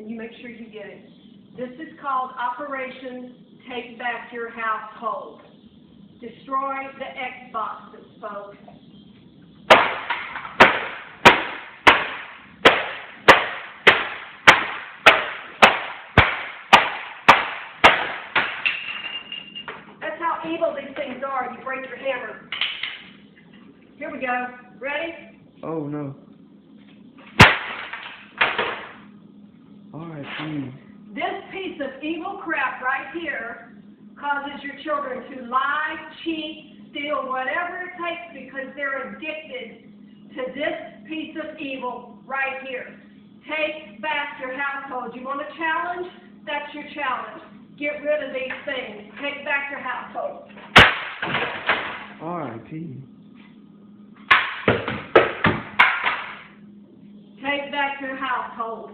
and you make sure you get it. This is called Operation Take Back Your Household. Destroy the Xboxes, folks. That's how evil these things are. You break your hammer. Here we go. Ready? Oh no. Alright, please. This piece of evil crap right here causes your children to lie, cheat, steal, whatever it takes because they're addicted to this piece of evil right here. Take back your household. You want a challenge? That's your challenge. Get rid of these things. Take back your household. R.I.P. Take back your household.